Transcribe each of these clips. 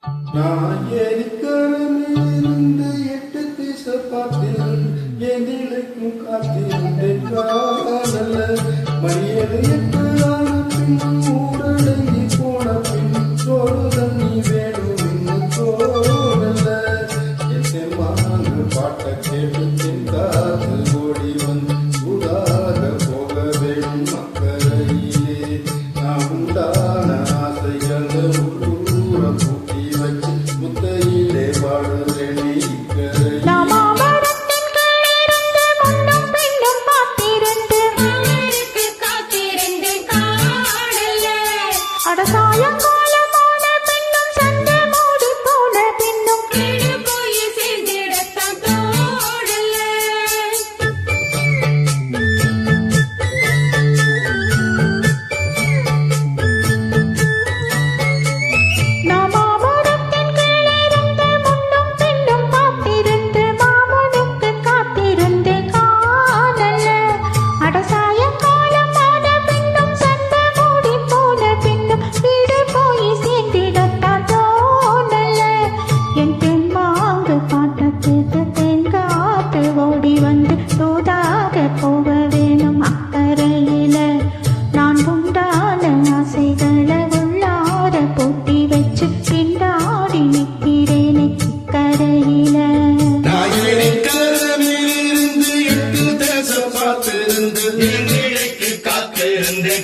நான் ஏரிக்கரமிலிருந்து 8 திசை பார்த்தேன் எதிலும் காத்திருந்தேன் காணல மணியது 8 ஆன பின் ஊரடங்கி போன பின் சோறு தண்ணி வேணும் இன்னும் தோணல என் மாங்க பாட்டை கேட்டு காத்து ஓடி வந்து உடாக போக வேணும் மக்களையிலே நான் உண்டான ஆசைகளை உள்ளூர பூட்டி வச்சு முத்தையிலே வாழுறேன் இக்கரை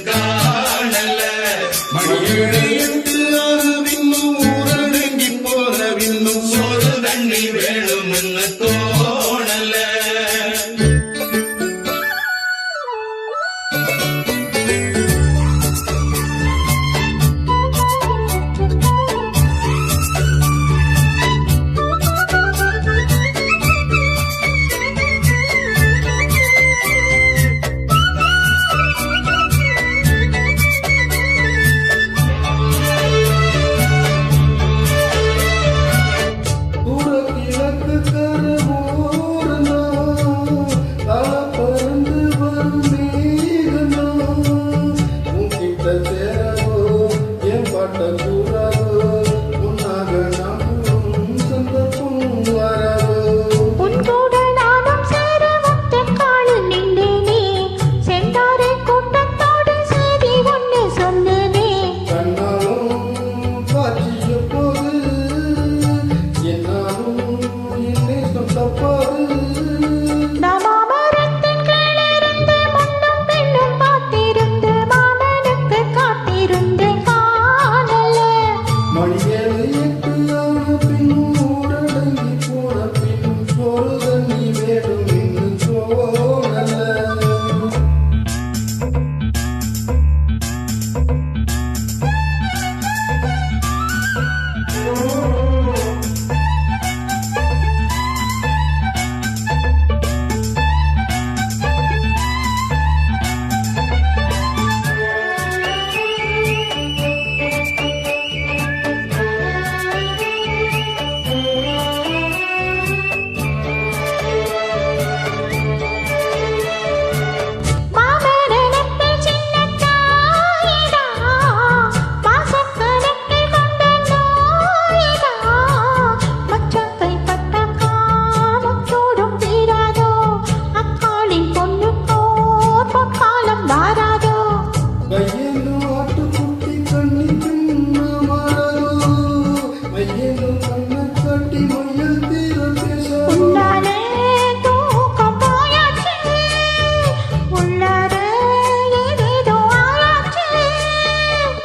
காணல மணியெட்டு ஆனவின்னும் ஊரடங்கி போனவின்னும் சோறு தண்ணி வேணும்னு தோணல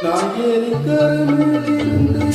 நான் ஏரிக்கரமிலிருந்து